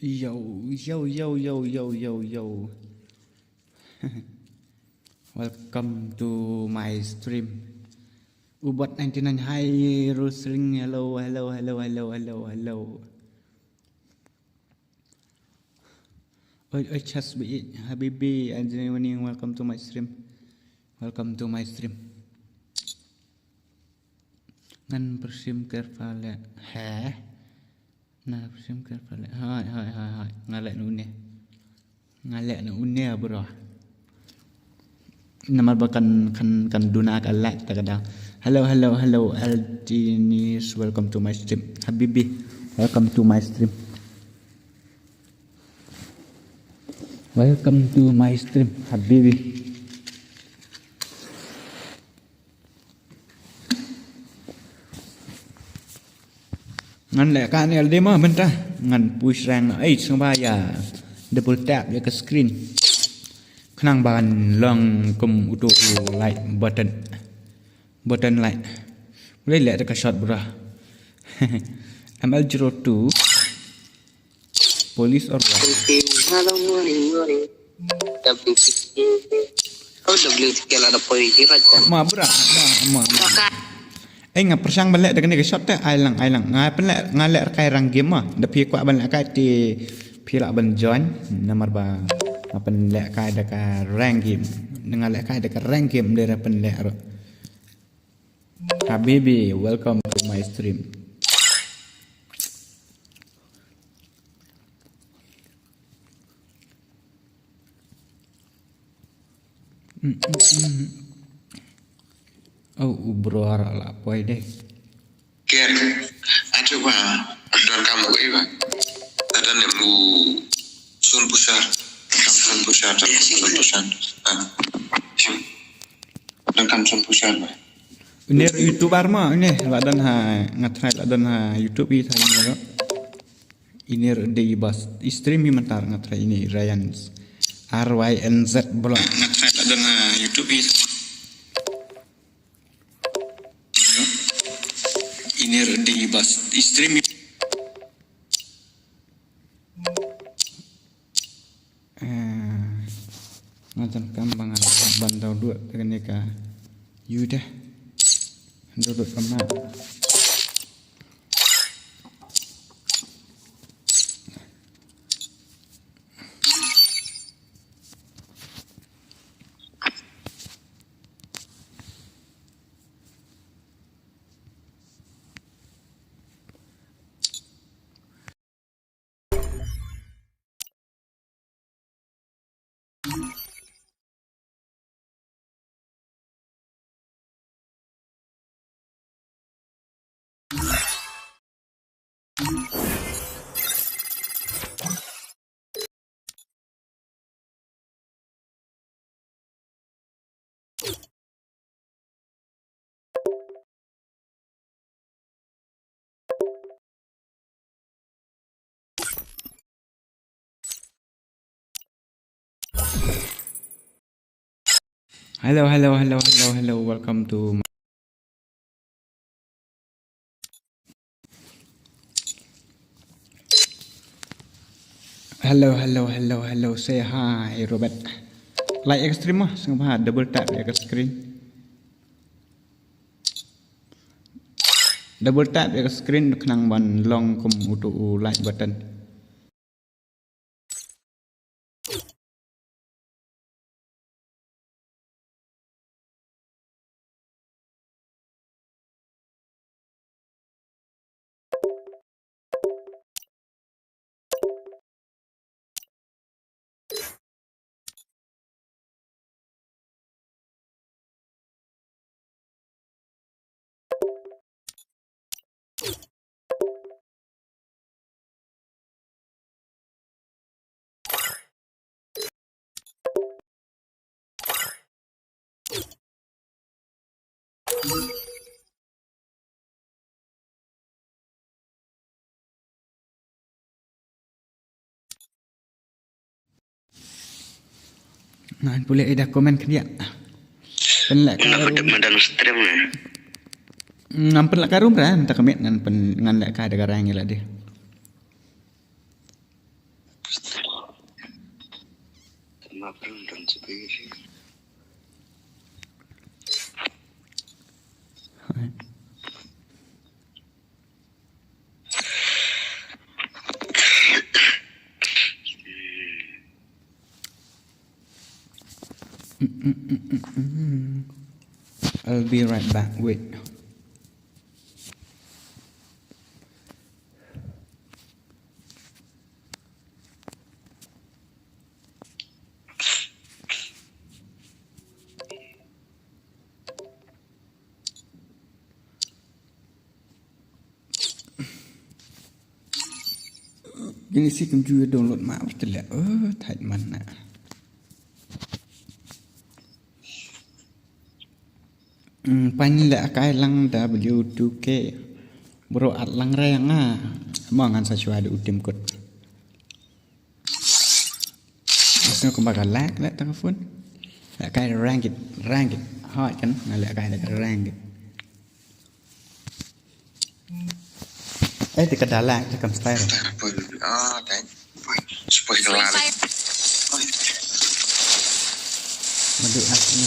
Yo, yo, yo, yo, yo, yo, yo. Welcome to my stream. Ubat 99, hi, Rosling, hello, hello, hello, hello, hello, hello. Oi, Chasbi, Habibi, Anjani, welcome to my stream. Welcome to my stream. Ngan persim kerfale, heh. Nah, persim kerfale, hai, ngalek nune bro. Nama bahkan kan duna kalak terkadang. Hello, Aldinis, welcome to my stream. Habibi, welcome to my stream. Welcome to my stream, Habibi. Ngan lek kan ni alde mah mentah. Ngan push rank 8 sampai ya double tap ya ke screen. Kenang ban long kum untuk like button like. Boleh lihat dekat shot bro. ML02 police or what? Hello, morning. WTK ada poin kira. Ma bro, ma. Ngap persang balik dengan ni shot teh ailang. Ngai penlek ngalek kai rang game mah. Depi kuat ban kai ti pila ban join nomor ba apan lek kai dekat rank game. Dengan lek kai dekat rank game dia penlek ro. Habibi, welcome to my stream. Oh, bro, lah poy deh. Ker, aja ba, don kamu iba. Ada nemu sun pusar. Don kamu sun pusar ba. Ini YouTuber mah ini ladan ha ngatrai ladan ha YouTube ini tadi ni. Ini di bas stream ini mentar ngatrai ini Ryan RYNZ blog ngatrai ladan ha YouTube ini. Ini di bas stream ngatan kambang bandau dua dengan ka yudah duduk kemat Hello, welcome to my Hello, say hi Robert. Like extreme mah sengah double tap ya ke screen. Double tap ya ke screen kenang ban long kum untuk like button. Ngan boleh ada komen ke dia. Penlek Mandan stream ni. Nampen lak karum kan tak kemit ngan lek ka ada garang lah dia. I'll be right back. Wait. Gini sih juga download map betul ya. Tight mana. Panila kai lang W2K. Bro at lang reng Mangan sesuatu utim kot. Masih kembali lag lah telepon. Lek kai rank it. Hot kan? Lek kai rank it. Tika dalang tika style. Kan. Supaya kelar. Madu asli.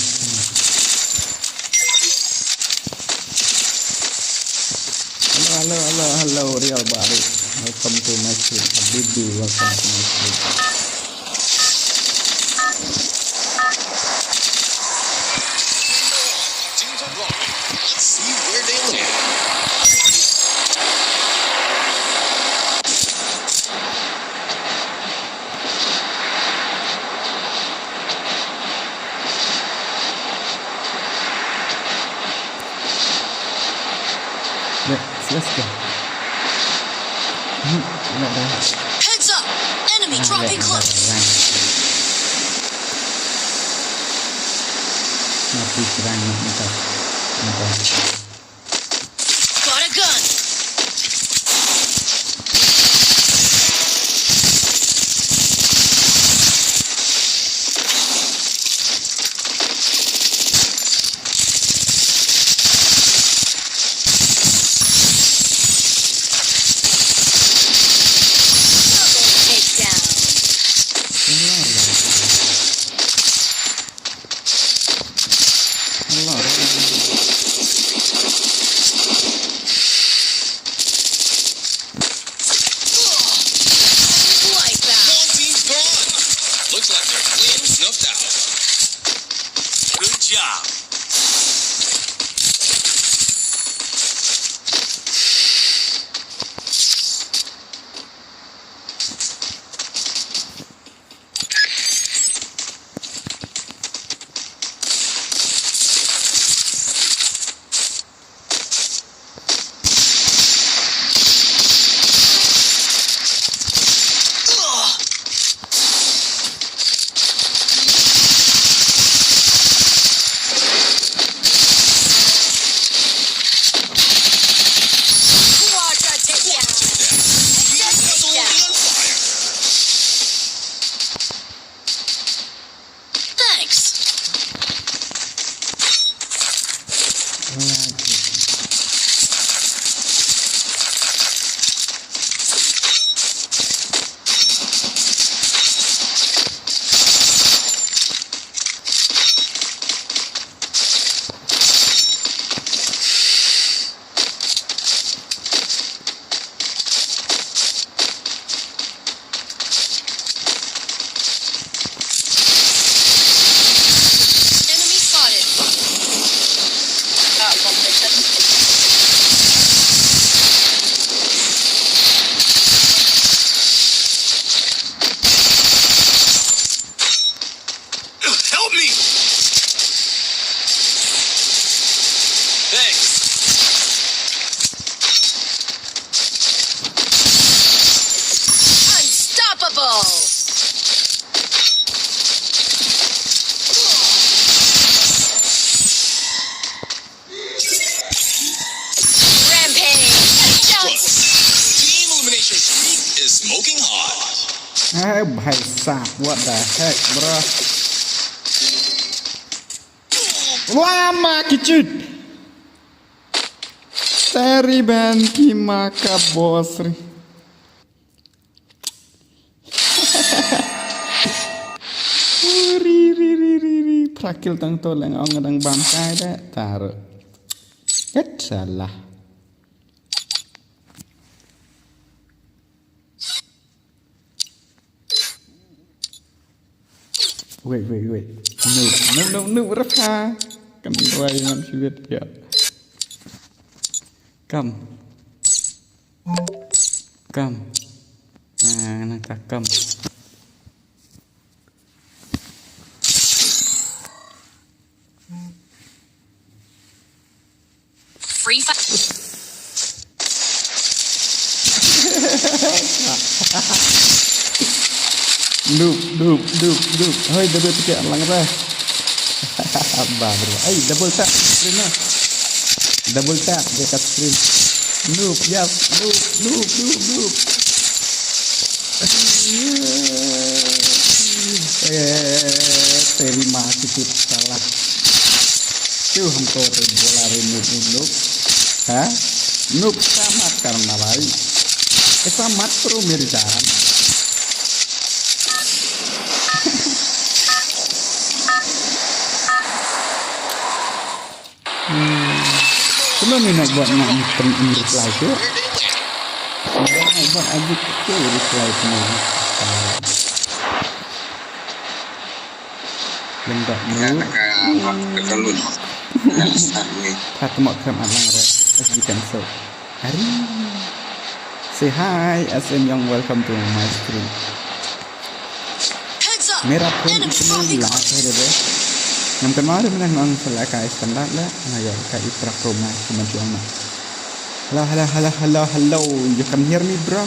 Hello, real body. Welcome to my stream. Habibi, welcome to my stream. Let's see where they live. Let's go. Heads up! Enemy dropping close. Got a gun. Smoking hot. Hey, bhai sah, what the heck, bro? Lama kicit. Teri ban kimaka bosri. Ri. trakil tang to lang ang ngadang bam kai dah taruh. Salah. Wait. No, Rafa. Kami dua yang sulit ya. Come. Nak come. Free fight. Dup. Hoi, double tiket lang dah. Baru. Double tap screen lah. Double tap dekat screen. Noob. Terima kasih salah. क्यों हमको तो बोला रे noob? हाँ? Noob sama karena भाई. ऐसा मत करो मेरे जान. Sebelum ni nak buat reply tu, nak buat aja tu reply ni. Lembab ni. Kata mak keram alang ras. As you can so. Hari. Say hi, SM Young. Welcome to my stream. Heads up. Merah pun Enemy itu dropping lah, ada. Yang kemarin memang salah kai standar lah. Ayo kai iprak rumah cuma jual nak. Hello. You can hear me, bro?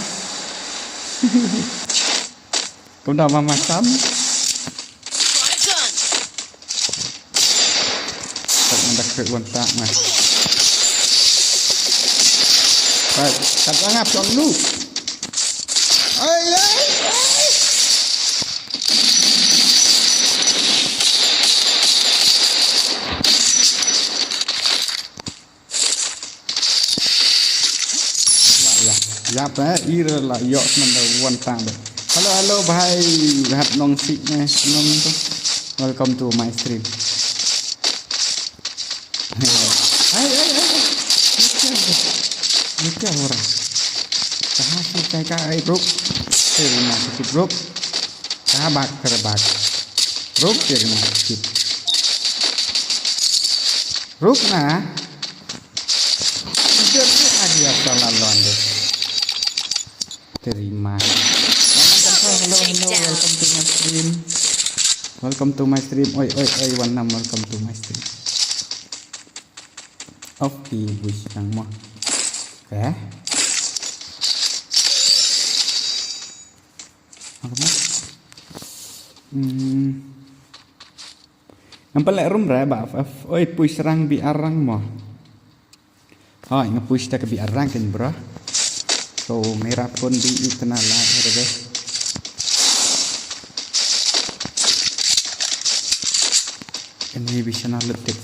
Kau dah makan? Tak nak dekat wantak mah. Baik, tak angap yang lu. Ay. Yap ira lah yok mana one time. Hello bhai, hat nong sik ne nong tu. Welcome to my stream. Hai. Ni क्या हो रहा है? कहाँ से क्या रुक? तेरी माँ की रुक. कहाँ भाग कर भाग? रुक तेरी माँ की. रुक ना. इधर से आ गया साला लौंडे. Terima. Hello, welcome to my stream. Oi, Wanam, welcome to my stream. Okay, wish yang mah. Okay. Apa? Nampak lek room ra ba? Oi, push serang bi arang mah. Oh, nge-push tak bi arang kan, bro. So merah pun di itna lah ada. Ini bisa nak letik.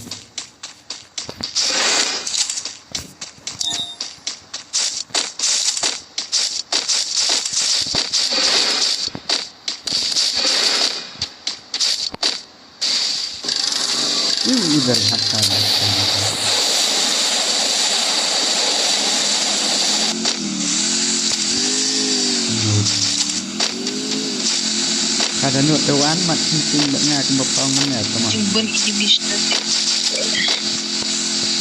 Ini udah hatta. Kada nut dewan mat penting dengar kembang mana sama. Jumben exhibition.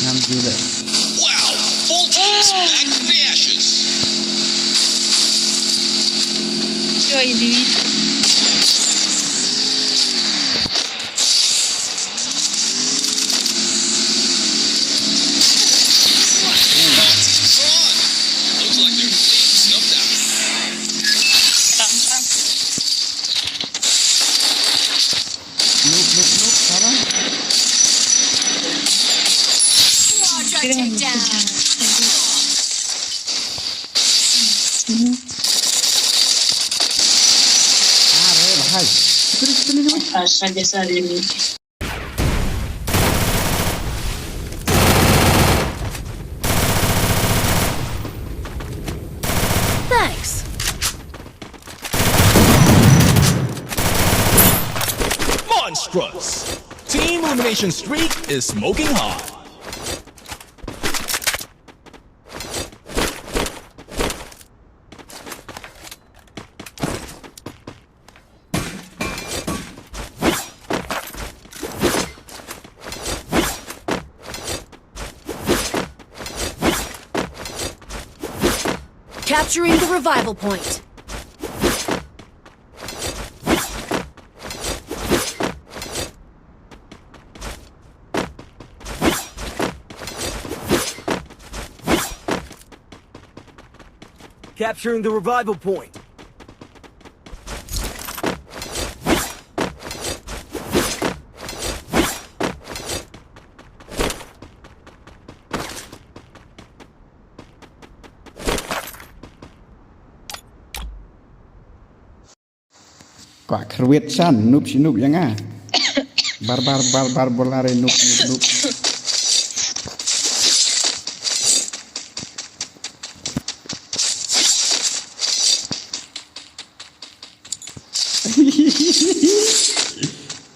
Ngam juga. Wow, full teams back from the ashes. Joy di. Looks like they're clean snuffed out. Noob, salah. Quadra takedown. Bahaya. Sini. Saja ini. Thanks. Monstrous! Team elimination streak is smoking hot. Capturing the revival point. Capturing the revival point. Quack create sun noob si noob yang ah. Bar bolare noob.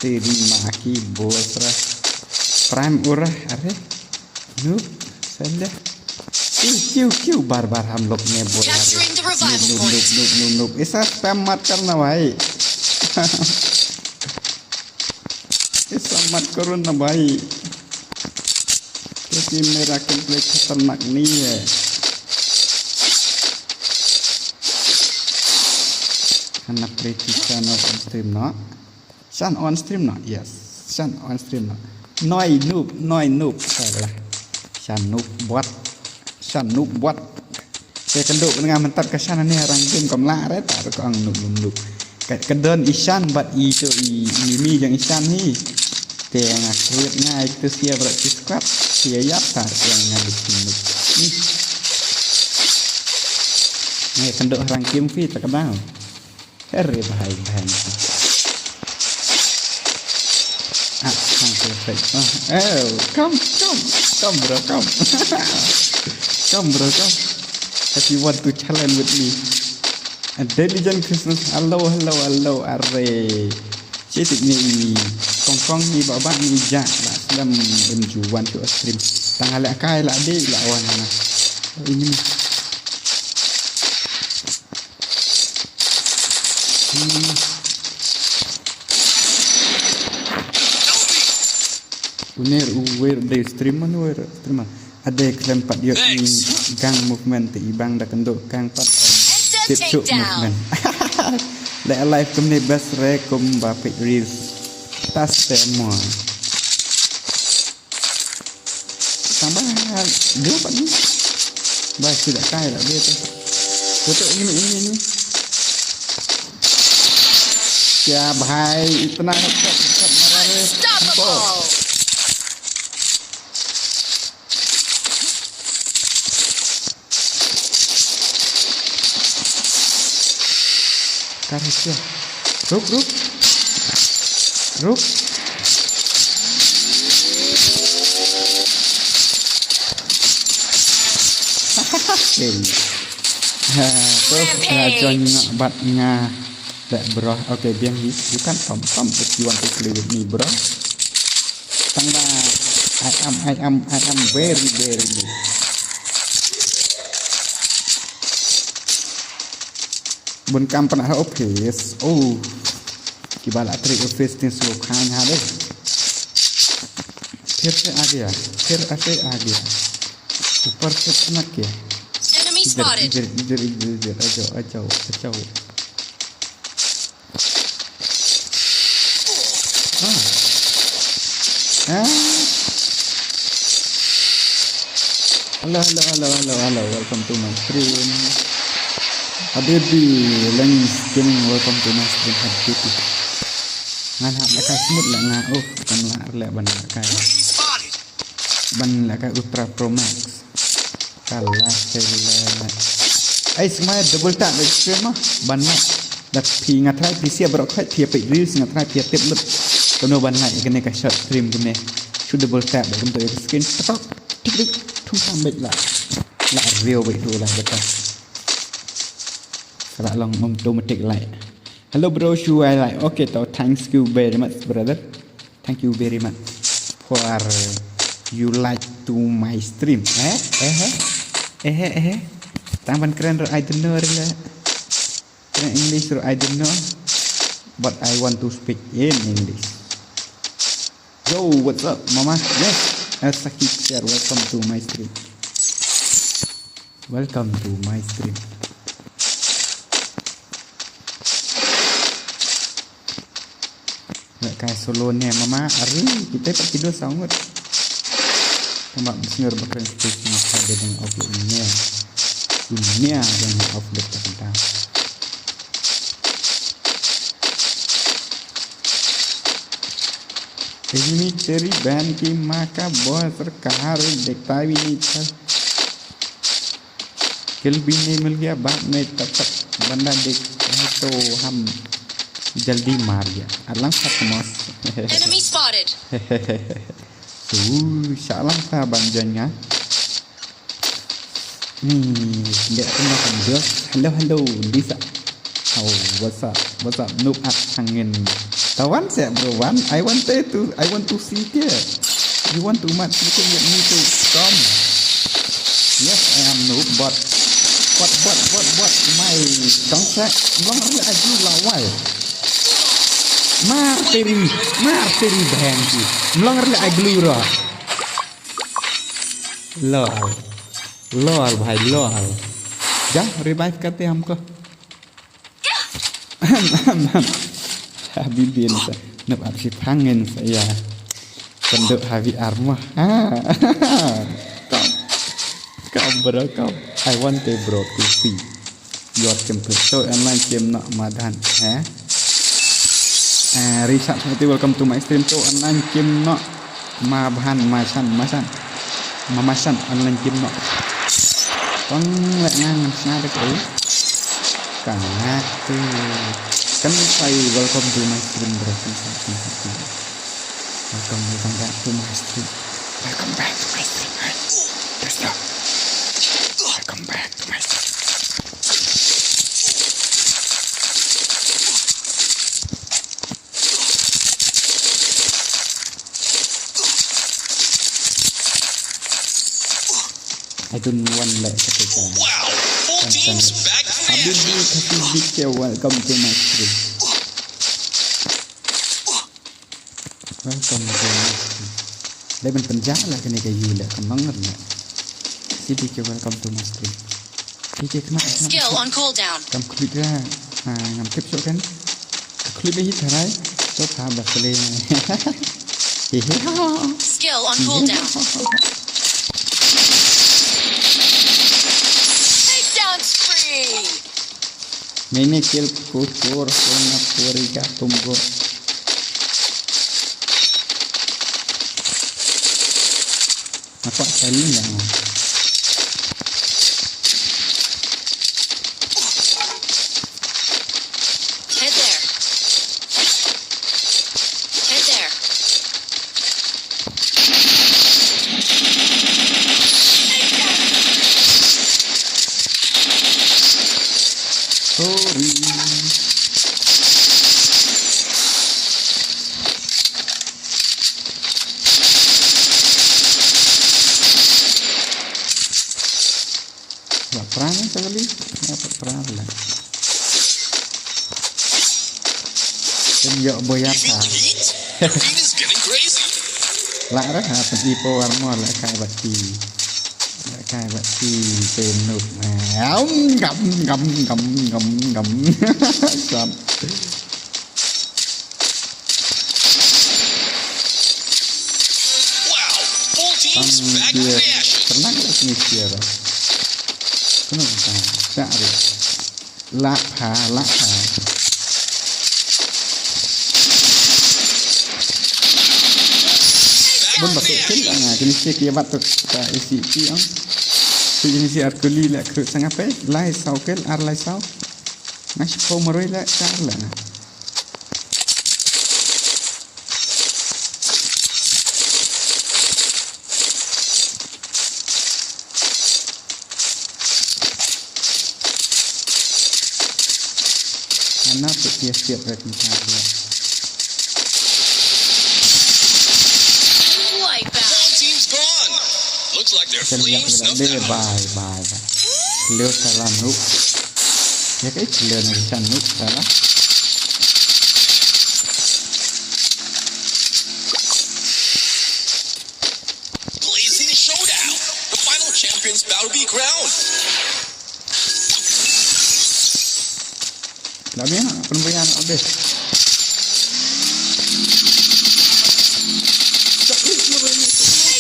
Terima kasih bos rah. Prime urah are. Noob salah. क्यों बार हम लोग ने बोला Capturing the revival point. noob ऐसा spam मत करना भाई ऐसा मत करो ना भाई क्योंकि मेरा गेमप्ले खतरनाक नहीं है Hana play channel on stream no Shan on stream no yes Shan on stream no Noi noob salah Shan noob buat saya kenduk dengan mentar ke sana ni orang game kamla re tak ko ang noob cái đơn isan bat itu ini yang isan ni te nga create nga itu sia berat squad sia yap tar yang ngaduk ni ni kenduk orang game fit tak kenal heri bahai sang perfect come bro come if you want to challenge with me and Diligent Christmas hello arre cetik ni kongkong ni babak ni jak lah sedang benjuan tu stream tanggal lek kai lah adik lah awan mana ini uner day stream ada klaim pat dia ni gang movement ibang dah kenduk gang pat tip shoot movement le live kumni best rekom bapik reels tas semua tambah dia pat ni baik tidak kaya lah dia tu betul ini ya bahai tenang cepat marah Karis ya. Ruk. Join bat nga that bro. Okay, biang you can come if you want to play with me, bro. Tangga I am very good. Bun kam pernah office kibala trick office tin slow khan ha de फिर से आ गया ऊपर से चमक गया Enemy spotted. इधर आ जाओ hello welcome to my stream Habibi Lengs Gaming welcome to my stream Habibi ngan hap la kai smooth la nga kan la ban la kai Ultra Pro Max kalah sela ai smile double tap stream mah ban la dat phi ngathai phi sia bro khai thia pe reels ngathai thia tip lut kono ban la kene ka short stream kene should double tap kum to skin tok tik thum tham bet la real bet tu la betul Kalau long automatic like. Hello bro, shoe I like. Okay, so thanks you very much, brother. Thank you very much. for you like to my stream. Tangan keren I don't know lah. Keren English I don't know. But I want to speak in English. Yo, what's up, Mama? Yes, Asaki share. Welcome to my stream. Welcome to my stream. Kayak solo ni, Mama. Hari kita tak tidur sangat. Mama mesti berkeren space masa dia dengan outlet dunia dengan outlet terkenal. Ini ceri band की माँ का बहुत सरकार देखता भी नहीं था किल भी नहीं मिल गया बाद में तब तक बंदा देखता है तो हम जल्दी मार गया अल्लाह का कमस Enemy spotted. salah था banjanya dia kena kamera hello Lisa oh what's up noob up hangin tawan saya bro one I want to see here you want to match you can get me to come yes I am noob but what my concept long I do lawal mar teri bhang ki long I glue ra lol भाई lol जा revive करते हैं हमको Habibin nak absi pangen saya penduk habi armah kau bro I want a bro to see your template so online game nak madan Richard seperti welcome to my stream so online game nak maban mamasan online game nak con lại ngang xa được ấy cả ngát kan saya welcome to my stream bro welcome back to my stream welcome back to my stream let's go welcome back to my stream I don't want like ketika Wow, full teams back Habis ni kasih detail welcome to my stream welcome to my stream đây mình penjara lah kena kayak you lah kemangan lah si detail welcome to my stream detail kenapa Skill on cooldown. kam klik lah ngam tip so kan klik lagi tarai so paham sekali Skill on cooldown. Takedown spree. मैंने खेल को चोर सोना पूरी का तुमको apa kalinya Head there. Head there. sorry perang sekali dapat perang lah Yo boy You apa feel the heat? Your feet is getting crazy. lạ đó hả phần đi po armor lại khai bạch chi tên nụt mà ngậm sập Wow, full teams back to dia the ashes. pernah ke sini kira kenapa cari lạ phá Bun batuk kil jenis kia batuk ta isi ki ang si jenis arkuli la ke sangat pe lai sau kel ar lai sau mas ko maroi la char la ana pe siap rek ni lihat flames kita snuffed deh out. bye. Leo salah nuk. Ya kai Leo nak ikan nuk salah. Blazing showdown. The final champions bout to be crowned. Lagi nak perempuan habis. Takedown spree.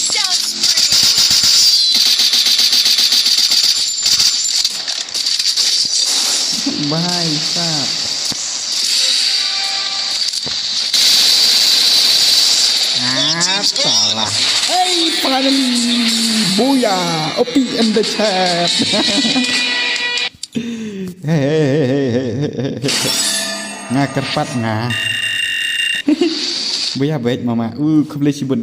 Bye, stop. Salah. Hey, finally. Booyah. OP in the chat. Hey. Nga kerpat nga. Booyah baik mama. Ku boleh sibun.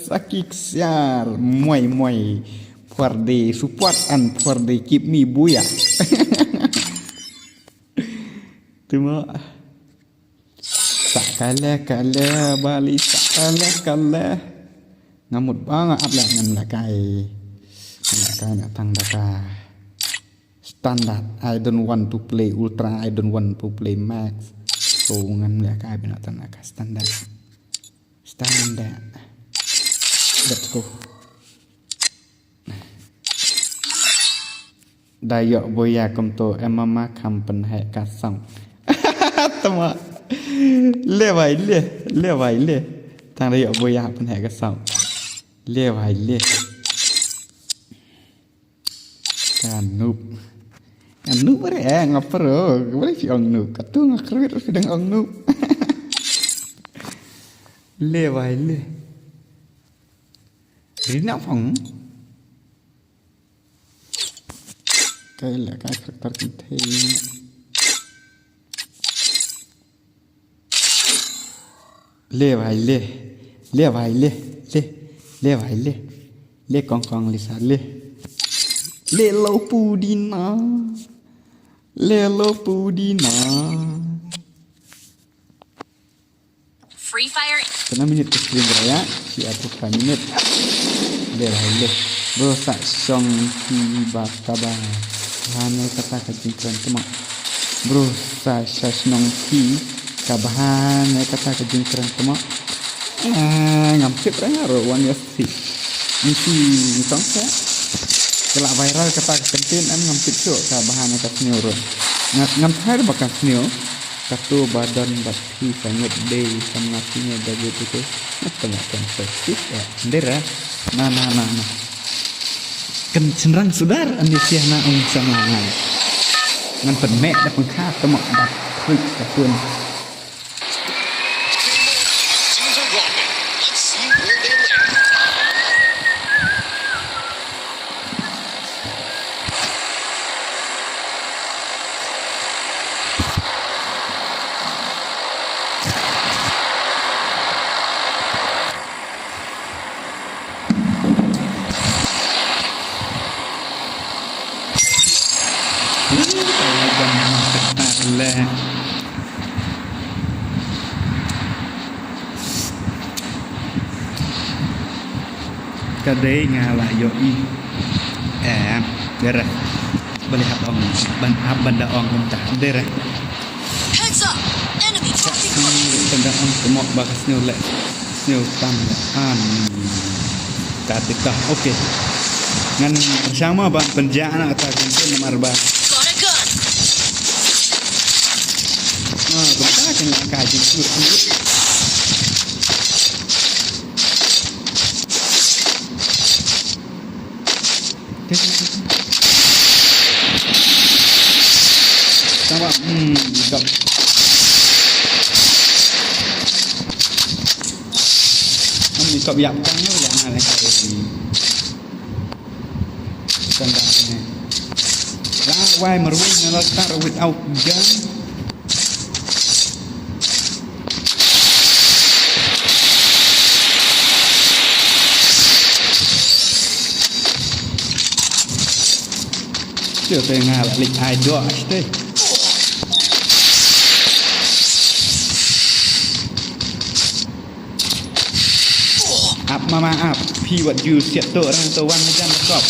Sakik siar. Muai. For the support and for the keep me booyah. Tuma. Kala balik kala. Ngamut banget ablah ngam lakai. Nak tang standard. I don't want to play ultra. I don't want to play max. So ngam lakai binatang nak standard. Let's go. Dayok boya kumto emama kampen hai kasang. Tama. Le vai. Tang dayok boya pen hai kasang. Le vai. Kan noob bare ngapero. Boleh fi ong noob. Katu ngakrit sedang ong noob. Le vai. Rina phong. Cái là cái karakter penting. Le kong lisa le lo pudina. Free fire. Kena minit ke screen raya, si aku 5 minit. Le. Rosak song ki bakaba. Hanya kata kejengkeran temak. Bro, saya senang ki kabahan kata kejengkeran temak. Ngampit raya one year sih. Misi tong saya. Kelak viral kata kentin an ngampit tu kabahan kata senior. Ngampai bakal senior. Katu badan bati sangat day sama nasinya jago tu. Temak konservatif ya. Ndera. Nah. Kan cenderang sudar andi sia na ong sama ngai. Ngan pen mek da pun kha temak dak klik katun. Teams are rocking. Let's see where they land. Lah. Kadai ngala yoi. Derah. Boleh ong banda ong mentah derah. Heads up. Enemy dropping close. Banda ong temok bakas snew tam katika. Okey. Ngan bersama bang penjana atau kentin nomor ba. Got a gun. Kita kena kaji dulu. Sama stop. Kami stop yap kan ni ulah nak kai. Standar ni. Why marwin na start without gun? Chưa về Nga lại lịch ai đọa đấy. Áp maaf. Pi what you siap tu orang tu wan macam lekop.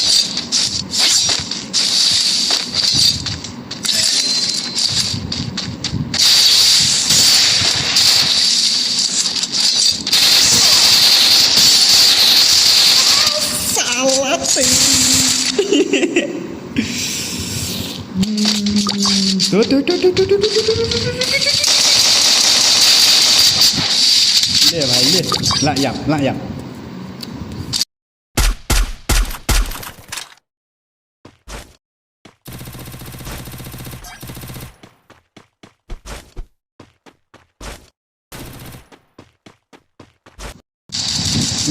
Salah sih. Tu. Le भाई ले lạ dập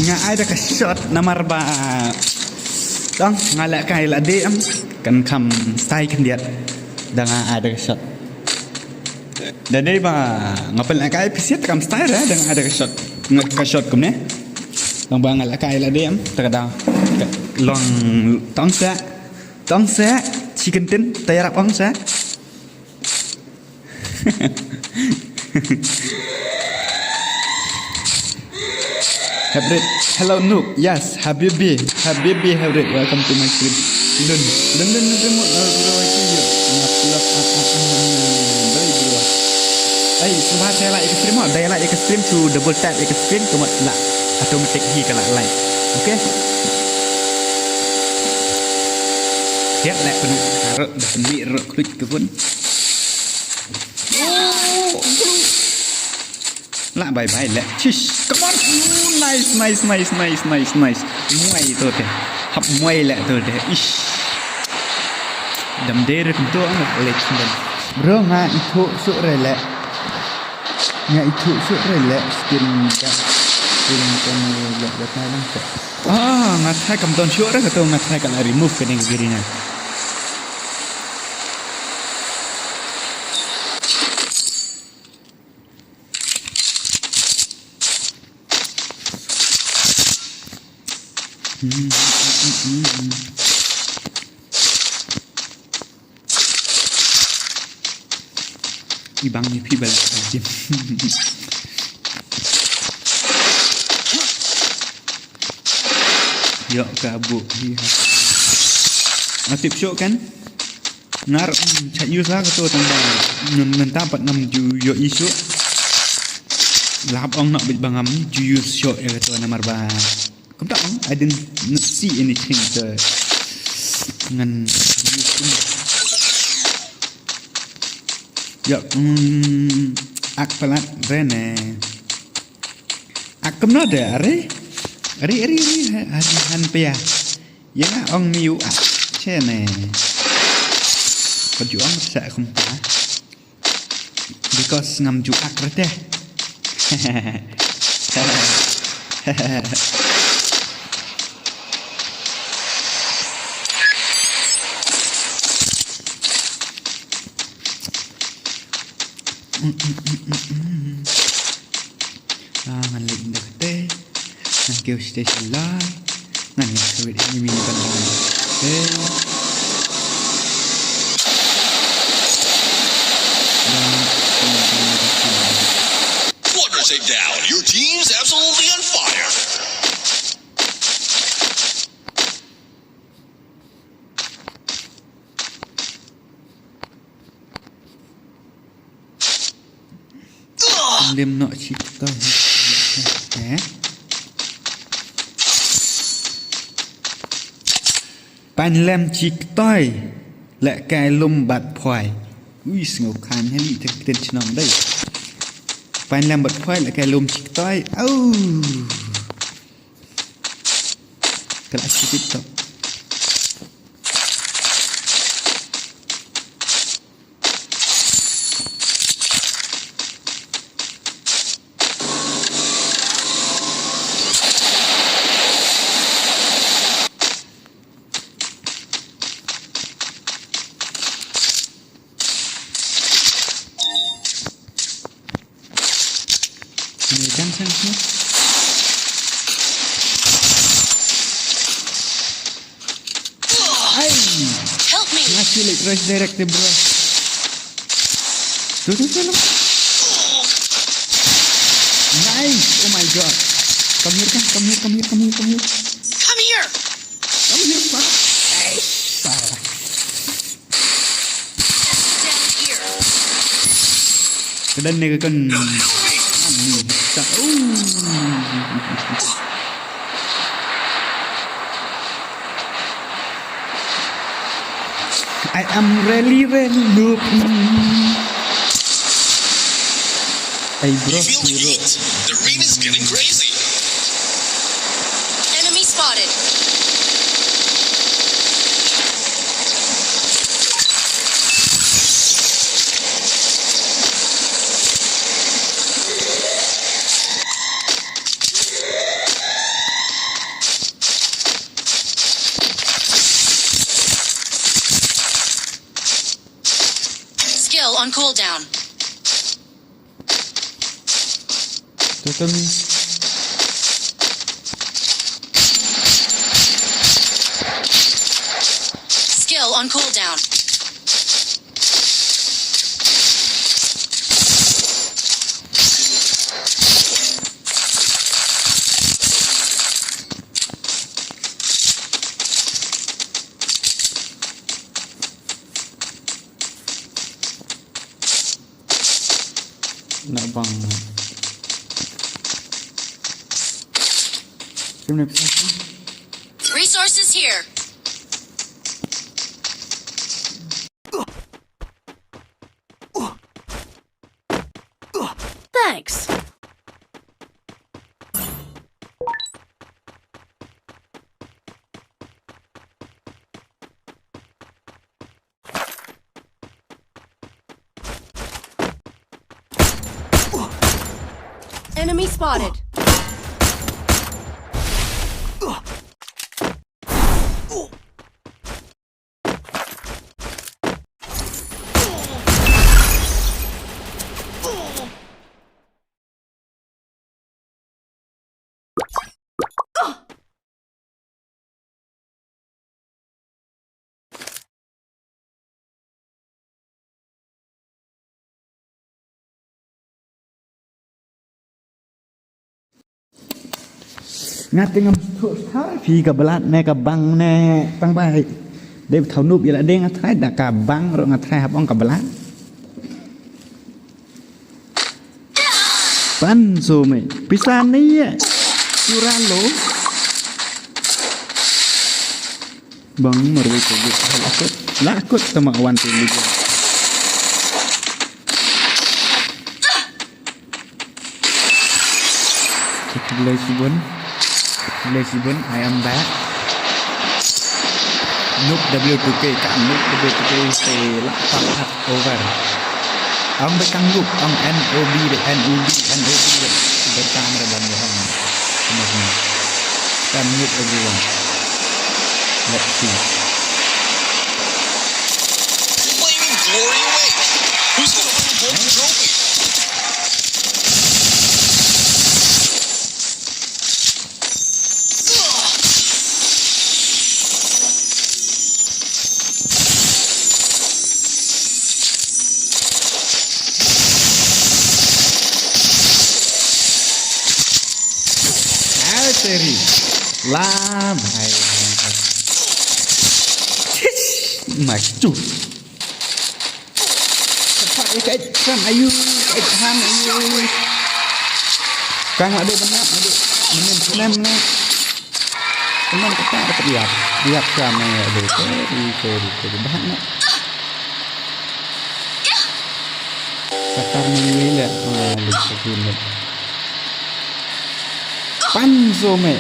nga ai dah ke shot nomor ba dong ngalak kai la de am kan kam style kan dia dah ai dah ke shot dan đây ba ngapel nak kai pisit kam style dah dengan ada ke shot ngak ke shot kum ne dong ba ngalak kai la de am terkadang long tong sa chicken tin tayarap ong sa Hybrid, hello Noob. Yes, Habibi, Hybrid. Welcome to my stream. Dun remote bro itu je. Sebab saya like stream mah, saya like stream to double tap stream tu lah automatic hi kalau like. Okay? Siap nak penuh harap dah penuh rok klik tu pun. Lah bye lah. Shish, come on. Nice. Muai tu teh. Hap muai lah tu teh. Ish. Dam der tu ang lek dan. Bro nga itu sok relak. Skin kamu dah talang tak. Ngatai kam don syok dah kata ngatai kalau remove kena gerinya. Ibang ni pi balik aja. Yok kabuk dia. Tip syok kan? Ngar cak use lah kata tambah mentang 46 yo isu. Lap ong nak bangam ju use syok ya kata namar ba. Kamu tak tahu? I didn't see anything dengan ya ak pelat rene ak kemna ada ari han pia ya ong miu ak chene baju ong sa không ta because ngam ju ak rete ngan link dah teh ngan kêu station live ngan yang sweet ini kan Quarter safe down. Your team's absolutely on fire. Lim nak cerita pan lem chik toy lẹ cài lum bạt phòi ui ngọc khan hay bị thực tên chnom đây pan lem bạt phòi lẹ cài lum chik toy kalau cerita Help me! ngasih like rush direct bro tuh. Nice, oh my god Come here. Come here. Fuck. Down here. Cái đinh này cái con I am really noob. Hey bro, You feel the heat? The arena's getting crazy. Enemy spotted. Skill on cooldown. Total. Skill on cooldown. Nak bang. Sini pasal. Resources here. Thanks. Enemy spotted. Ngắt tiếng ngầm thuốc thái phi cả bát nè cả băng nè băng bài để thấu nụp vậy là đen ngắt thái đã cả băng rồi ngắt thái hấp ông cả bát pan rồi mày pizza này curang lo bang mereka itu lakut sama awan tinggi Lesibun, I am back. Noob W2K, các noob W2K sẽ lắc tăng hạt over. Ông bị căng noob, ông NOB để NOB để camera dan yang kemarin. Spam noob everyone. Let's see. Flaming glory away. Who's gonna win the golden trophy? Seri lah bhai macu cepat ikat kan ayu ikan ayu kan ada benar ada menit teman kita dapat lihat sama ya deh sorry bahan nak sekarang ini lihat lupa gini Panzo me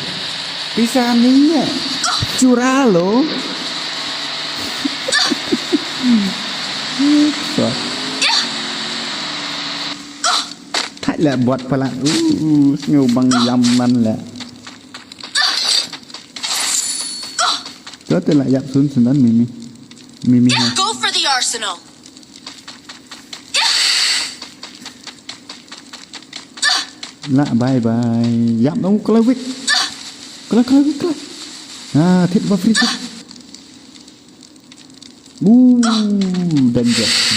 bisa niya curah lo thay là bọt pala nhiều bằng dầm man là có thể là dập xuống xuống đó mimi ha Go for the arsenal. Lạ bye dặm đâu có lấy thiết vào free hit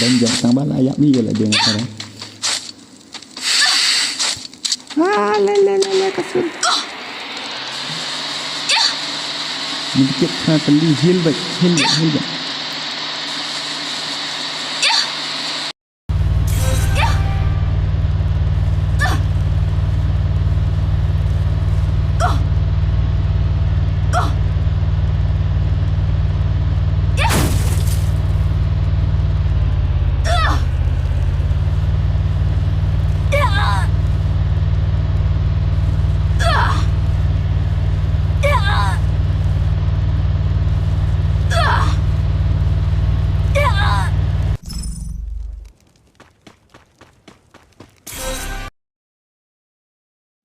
danger sang bala dặm đi là dia sekarang le kasun Nikit kena teli heal baik. Heal baik.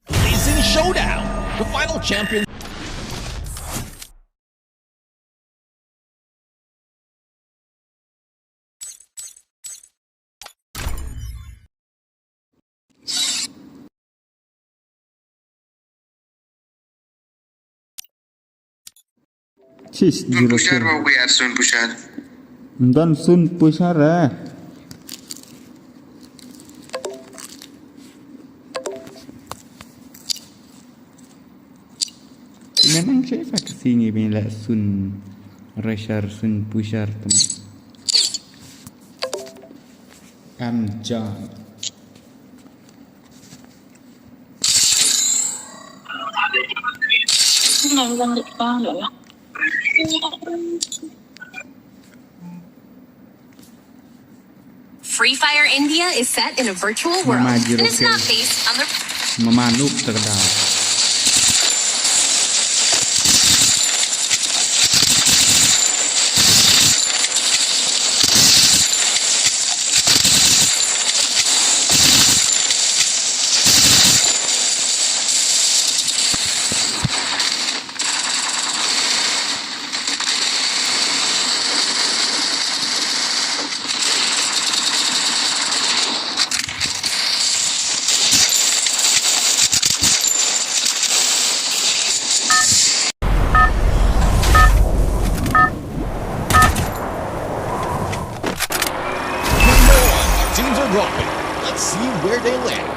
Blazing Showdown. The final champion. Cheese Sun zero pushar kill. babu yaar, sun pushar. Dan Sun pushar Memang saya ke sini bila Sun rusher, Sun pusher tu. Amja. Nang depan lah. Free Fire India is set in a virtual world, Mama and it's Jiroke. not based on the Memanuk terkedal. Teams are dropping. Let's see where they land.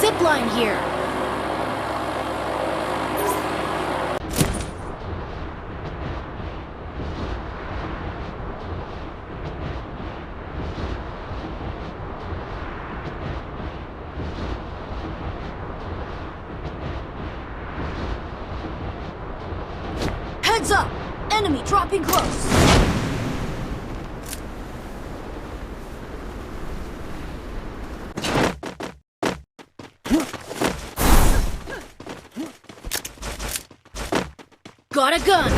zipline here. Heads up! Enemy dropping close! Got a gun!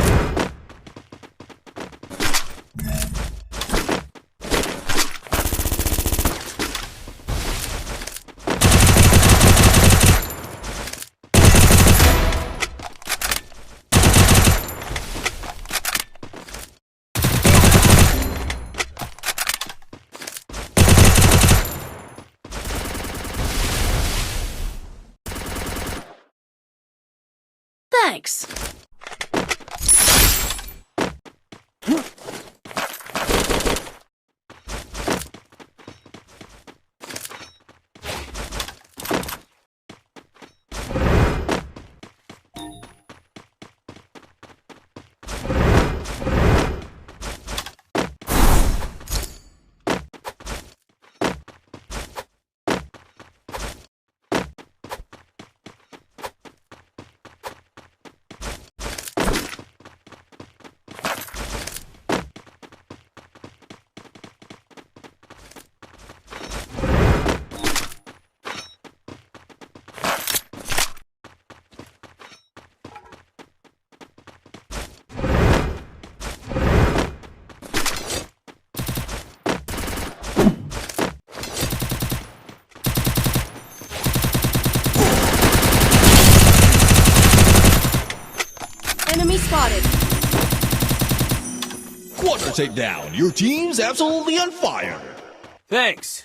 Thanks! Enemy spotted. Quadra takedown. Your team's absolutely on fire. Thanks.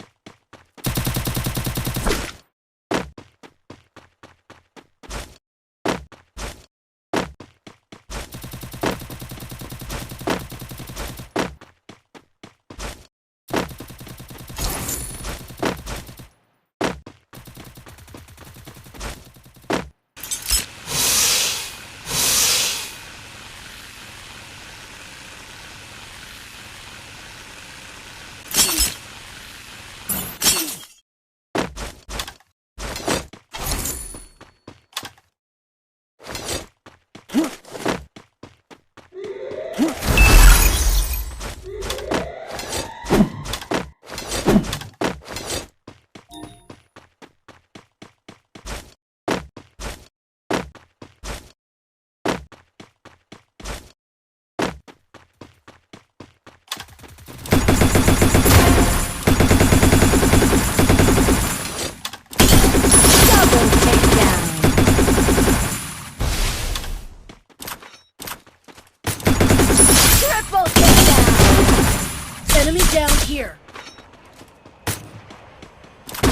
Enemy down here.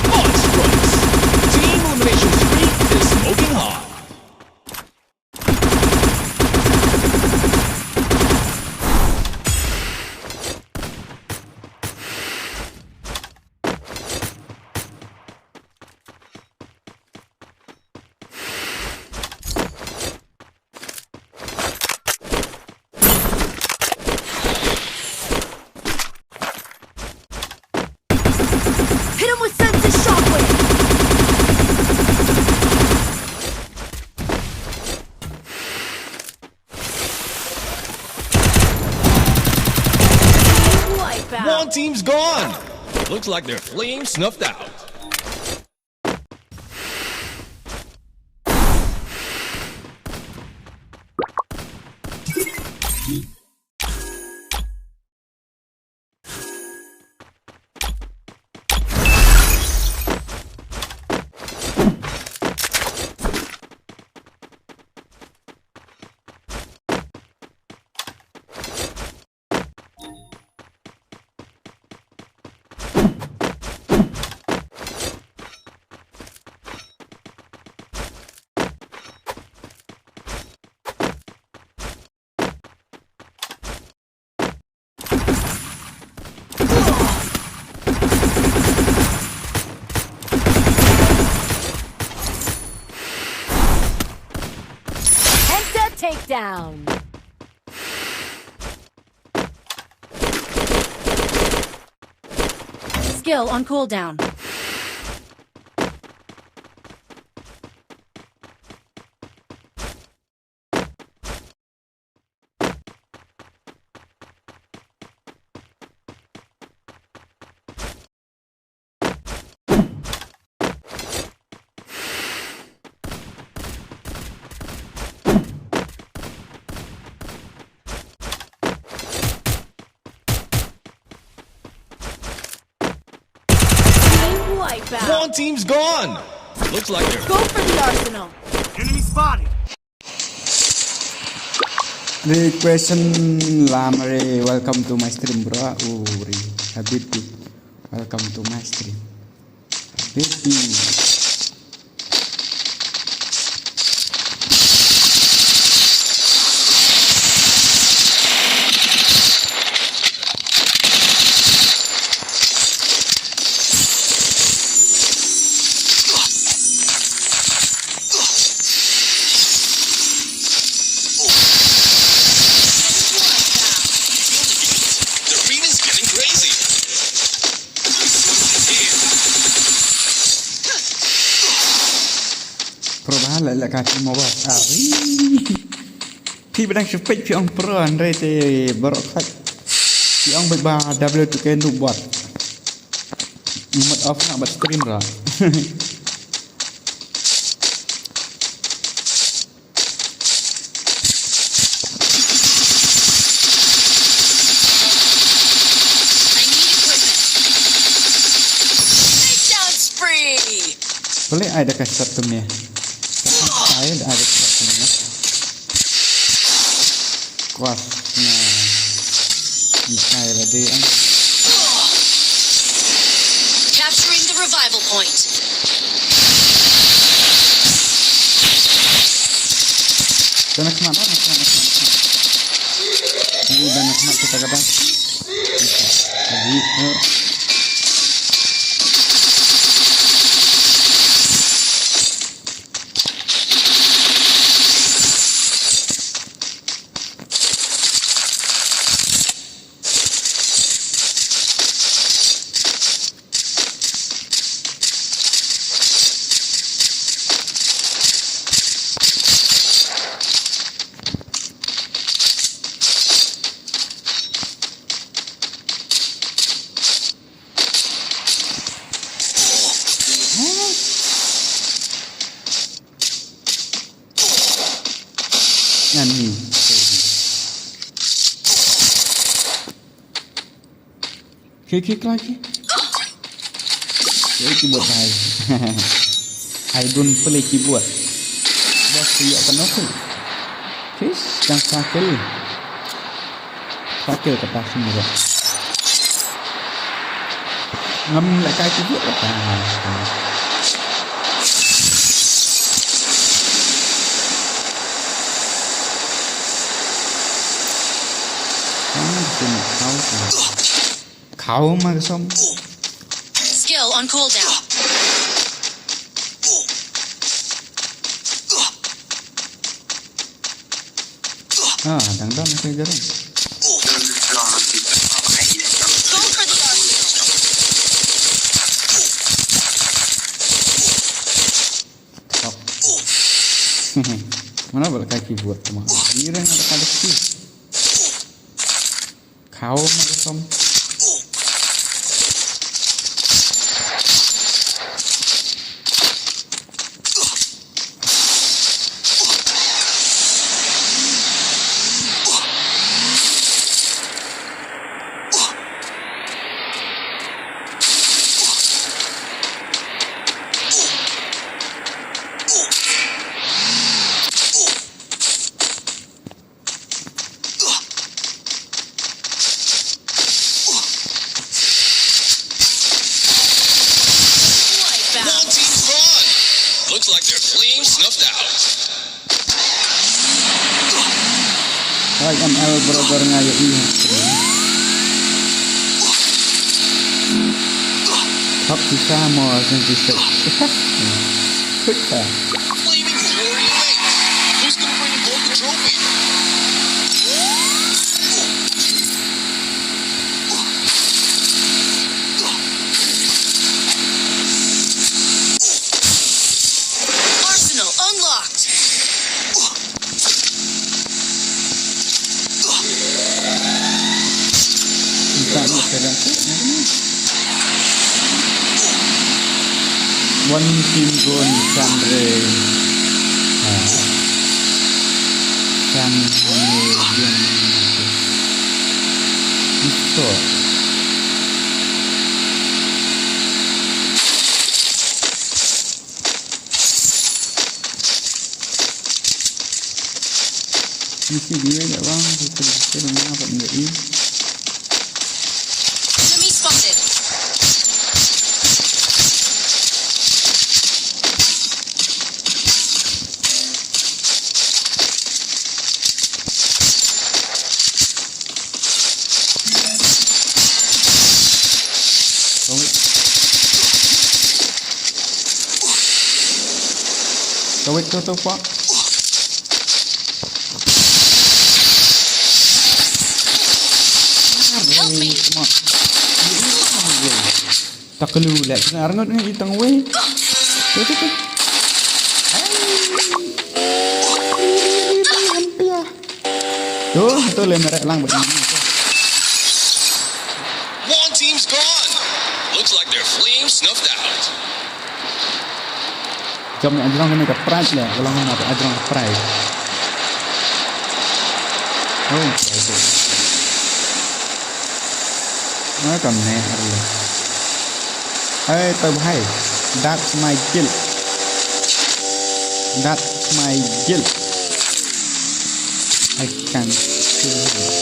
Monstrous! Team elimination streak is smoking hot. Hit him with sense shockwave. Wipeout. One team's gone. Looks like their flame snuffed out. Takedown. Skill on cooldown. Wipeout. One team's gone. Looks like they're Go for the arsenal. enemy spotted. Question Lamare, welcome to my stream, bro. Uri, Habibti, welcome to my stream. Habibti. The arena's getting crazy. Perubahan lah kaki mau buat. Khi đang chụp page ông pro anh đây thì bro khách. Thì ông bị ba W tụi cái nụ bot. Mất off nak buat stream lah. I need equipment. Takedown spree. Boleh ada kasih satu ni. Saya ada satu ni. Kuasnya. Bisa lagi. Capturing the revival point. Jangan kemana, Ini banyak nak kita kata. Lagi. Nani. Kik lagi. Ya keyboard saya. I don't play keyboard. Bos siap kenapa? Fish yang sakil. Sakil kata semua. ngâm lại cái vượt là khâu mà xong Skill on cooldown. đang đó nó cái đó Go for the arsenal. mana boleh kaki buat cuma ini yang ada kali sih kau macam One team's gone. Looks like their flames snuffed out. Right, ML brother ngayo ini. Hop bisa mau bisa. Kita. Flaming glory away. Who's gonna bring home the trophy? Arsenal unlocked. Kita ni sekarang. One team gone Chandre. Chandre itu. Mesti dia tak bang, kita nak apa enggak ini? Enemy spotted. Kawit tu pak. Help me. Tak perlu lah. Sekarang ni di tengah way. Tu. Tu le merek lang begini. One team's gone. Looks like their flames snuffed out. Jom ni ajrang kena ke price lah. Kalau mana ada ajrang ke price. Oh, price. Nó còn nè rồi. Hey, tao hay. That's my guilt. That's my guilt. I can't feel it.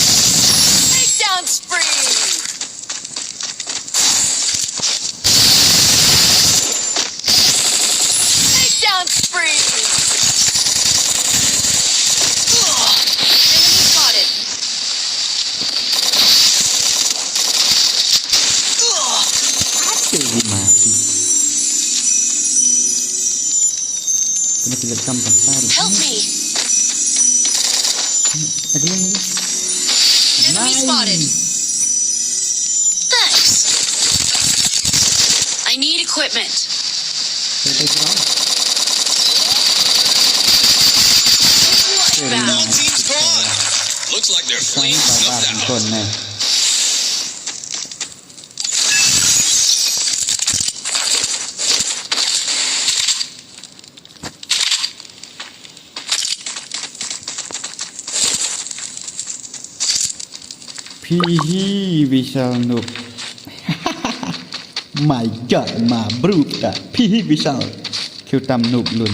Takedown spree. Takedown spree. Enemy spotted. Aku mati. Kena pilih kampak tadi. Help me. Aku lagi. Enemy spotted. Thanks. I need equipment. Saya tahu berapa. Lightbound. One team's gone. Looks like their Kami flames babar snuffed out. kon ni. Pihi bisa noob. My God มาบรูปะพี่วิชาลคิวตำนุบลุน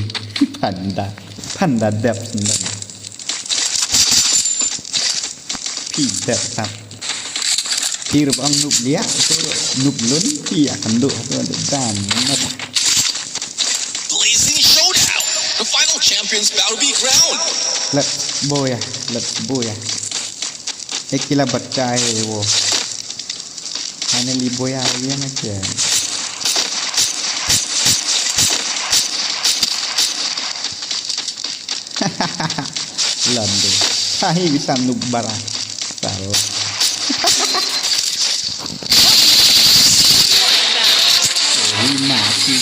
พันดาเดบสันดันพี่เดบครับพี่รูปองนุบเลี้ยนุบลุนพี่อากันดูตัวด้านนั่น Blazing showdown. The final champions bow to be crowned. Let's boya Ekila bacai wo Finally boya dia macam Lando Hai bisa nubara Salah mati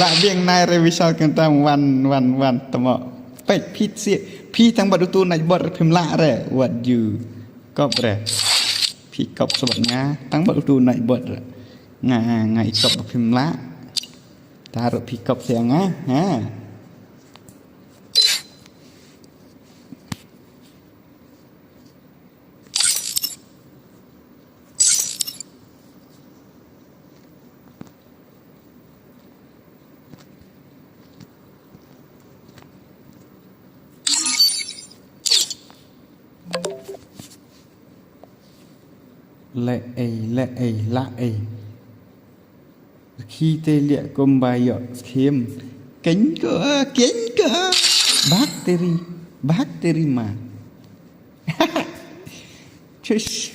ละเบียงนายเรวิชาลกันตั้งวันตมอเป็ดพี่เสียพี่ทั้งบัดตูนายบดพิมละเร่วัดอยู่ก็เร่พี่กบสบัดงาทั้งบัดตูนายบดงาอีกบพิมละตารุพี่กบเสียงฮะละkhi tê liệt com bài dọ khiêm kính cơ bacteria mà Trish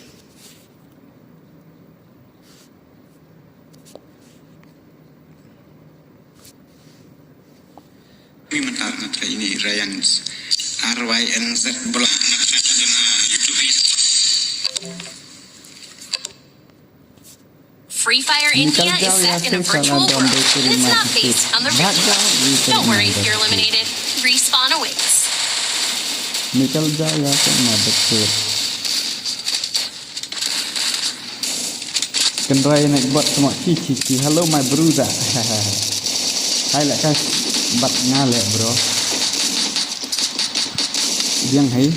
ini mentar natra ini Ryan RYNZ bola natra dengan YouTube. Free Fire India is set in a virtual world, and it's not based on the real world. Don't worry if you're eliminated. Respawn awaits. Nical Jaya sama betul. Kendaraan naik buat semua cici. Hello my brother. Hai lah guys, bat ngale bro. Diang hai.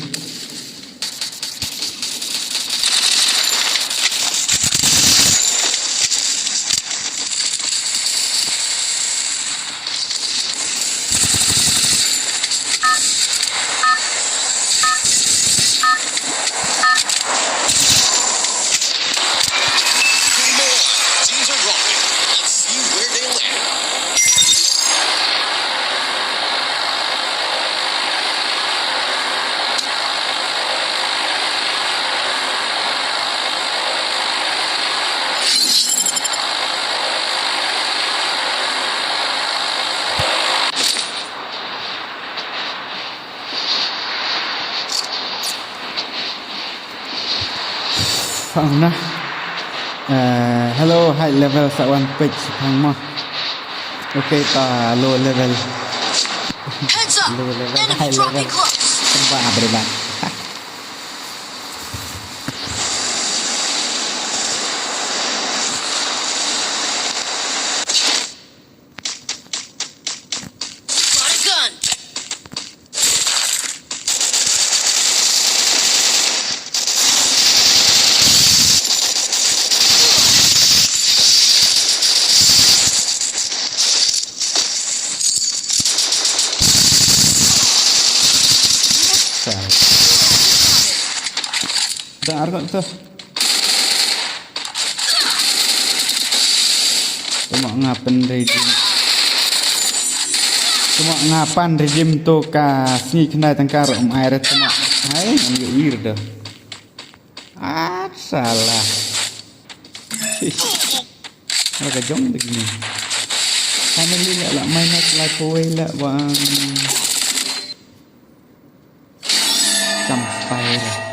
Nah, hello high level sawan page hang mo. Okay, ta low level. Heads up! Low level, Enemy high level. dropping close. Serba berubah. Got a gun. Dengar kok tuh. Cuma ngapan rejim tu kasih kena tengkar air cuma hai ngambil air dah. Salah. Mereka jom begini. Kami ni lah main nak kowe lah bang. Sampai lah.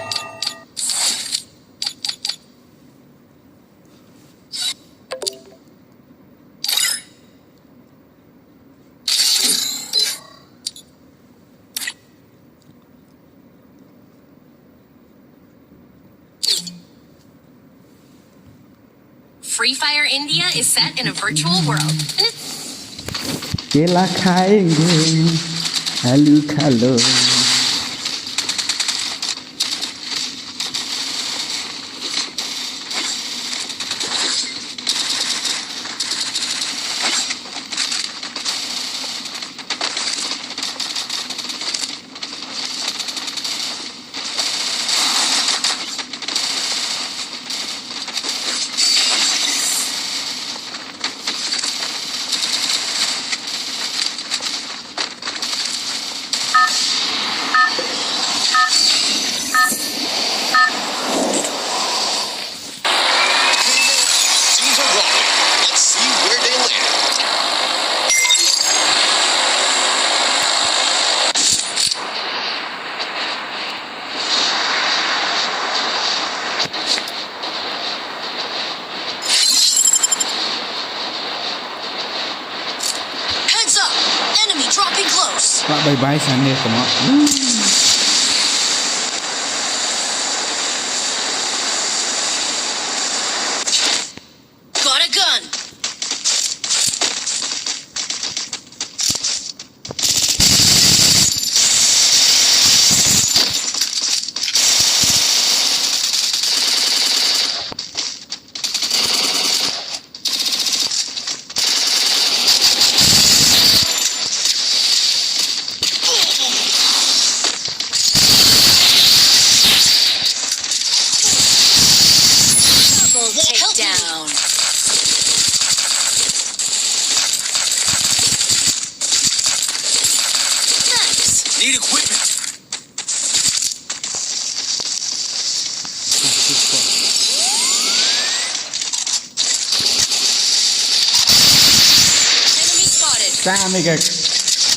Free Fire India is set in a virtual world, and it's Kela khaenge halu khalo Getting close. Pak bye-bye sana kamu. Got a gun. Down. Nice. Need equipment. Enemy spotted. Cak ni guys.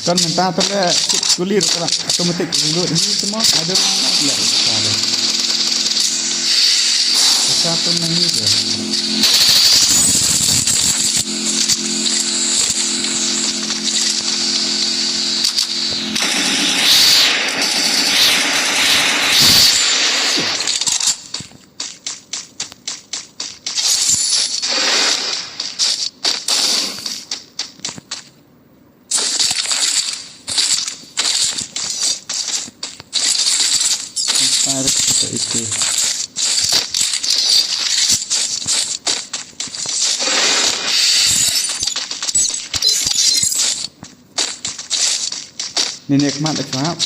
Kon minta tu le kulir tu lah. Automatic reload ni semua ada le. Satu nanti tu. Harus kita itu. Nenek mat dekat.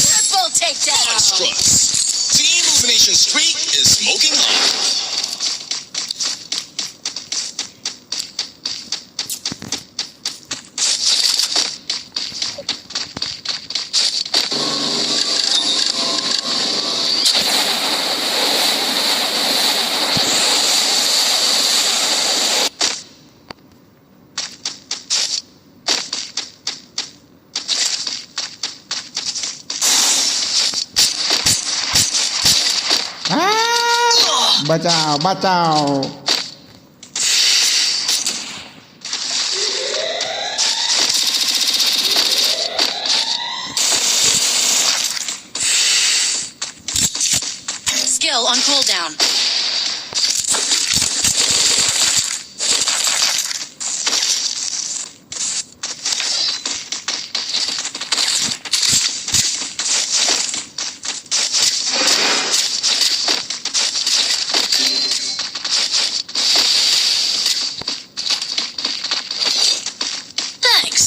Triple takedown. Monstrous. Team elimination streak is smoking hot. Bacau, bacau. Skill on cooldown. Thanks.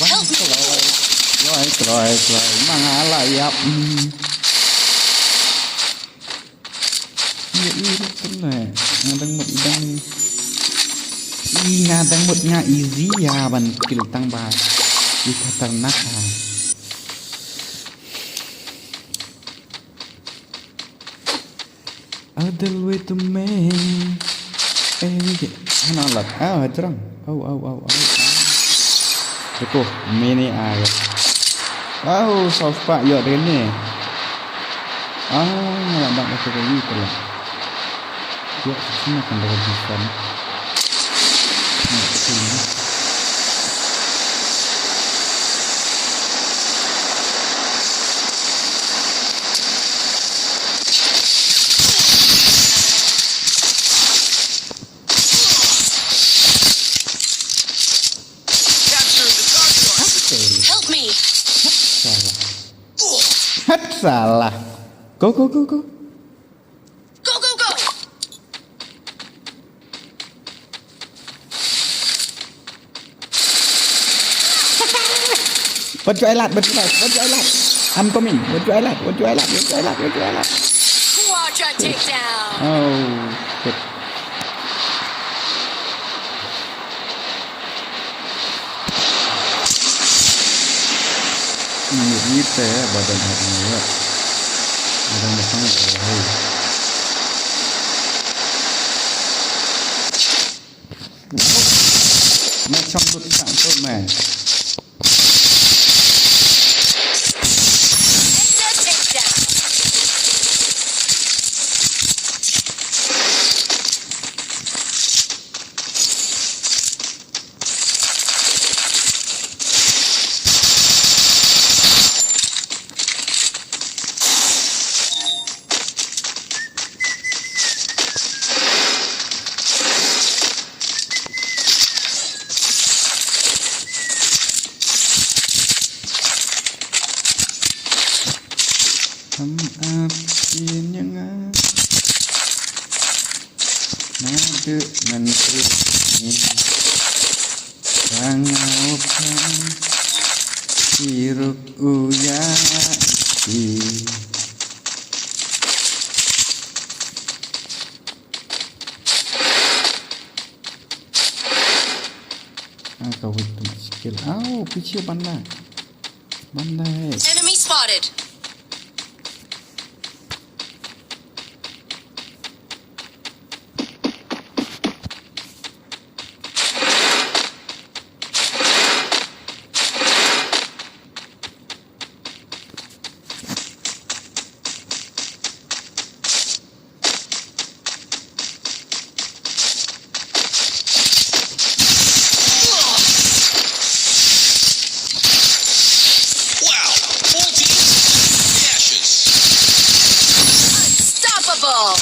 Help me. Rồi, mang lại ập. Ini tu lah. Ngadang một nga easy ya ban kill tang ba. Di ternak. Other way to man. Hana lat. Terang. Betul, mini air. Soft pak yo dengan ni. Nak macam ni tu lah. Yo, sini akan ada bisa. Help me. Salah. Go. Go, go, go. What you like? I'm coming. What you like? Quadra takedown. Oh, shit. Ini saya badan hatinya ya. Badan depan jauh. Mẹ trong đột sẵn tốt mẹ. Thâm áp yên những á nó tự ngần tự nhìn càng áo khăn chỉ rục u ya chỉ kau itu skill piche banda hai Enemy spotted. Wow, 4 teams, the ashes. Unstoppable.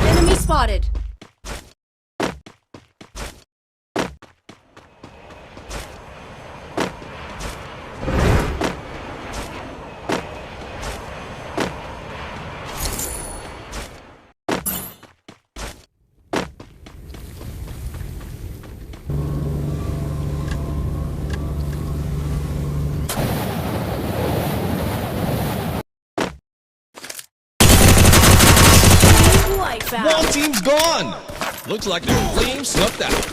Enemy spotted. One team's gone. Looks like their flame snuffed out.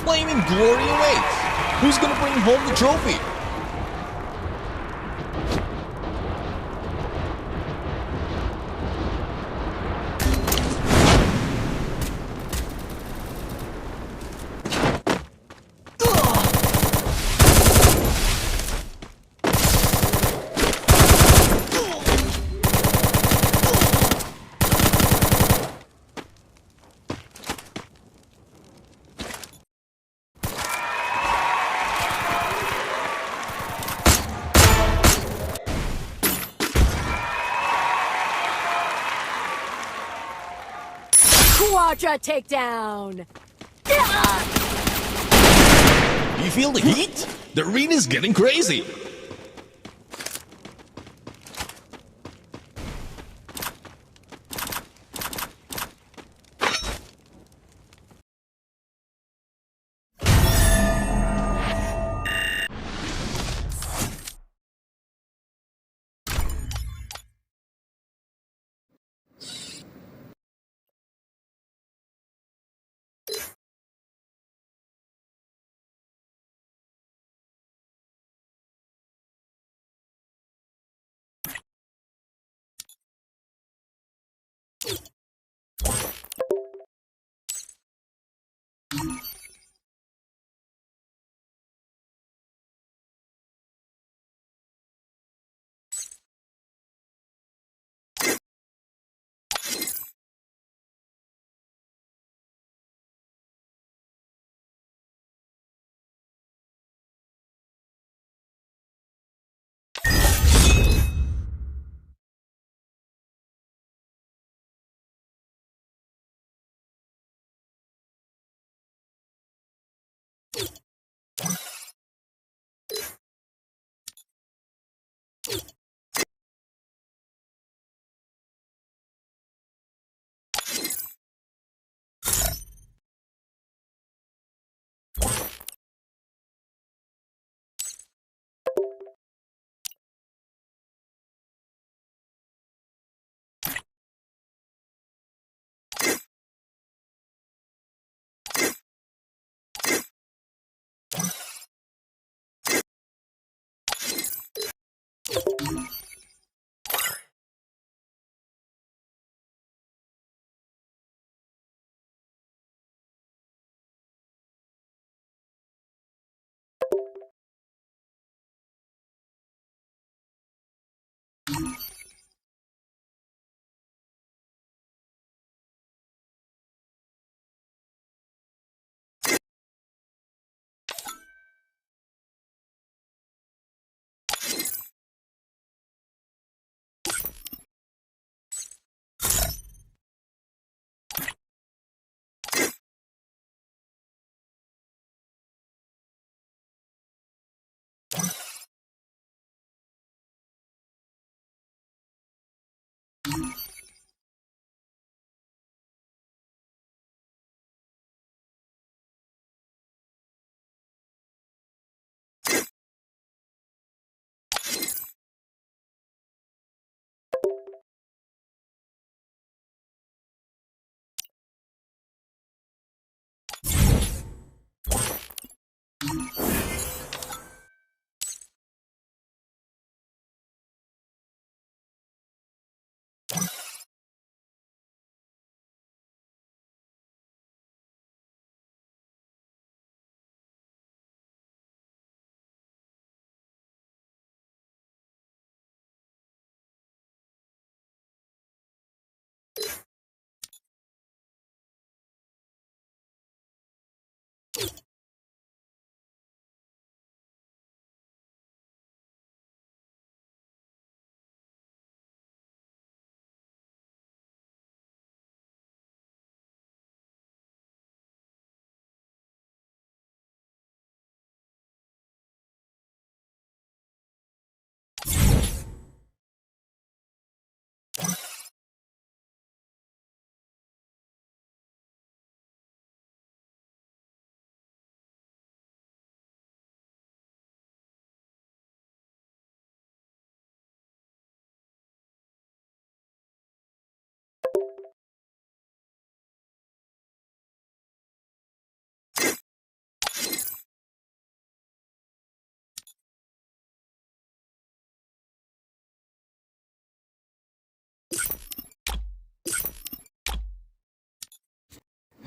Flaming glory awaits. Who's gonna bring home the trophy? Quadra takedown. You feel the heat? The arena's getting crazy.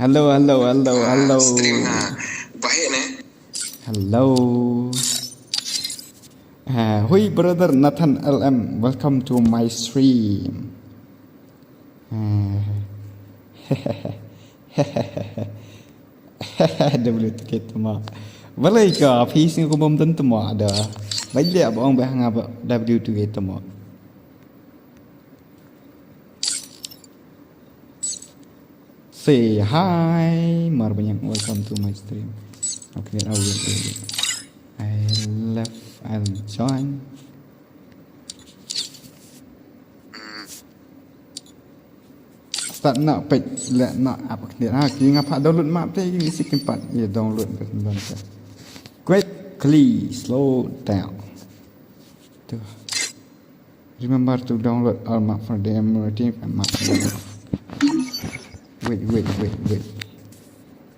Hello, hello, hello, hello. Stream baik ne. Hello. Hui brother Nathan LM, welcome to my stream. Ada boleh tikit semua. Boleh ke? Fis ni aku belum tentu mau ada. Banyak orang bahang apa W tu kita mau. Say hi. Mar banyak welcome to my stream. Okay, I will. I'll join. Start nak page let nak apa kena kini ngapa download map teh ini si tempat ya download kan. Quickly slow down. Tuh. Remember to download all map for the emerging map.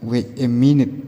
Wait a minute.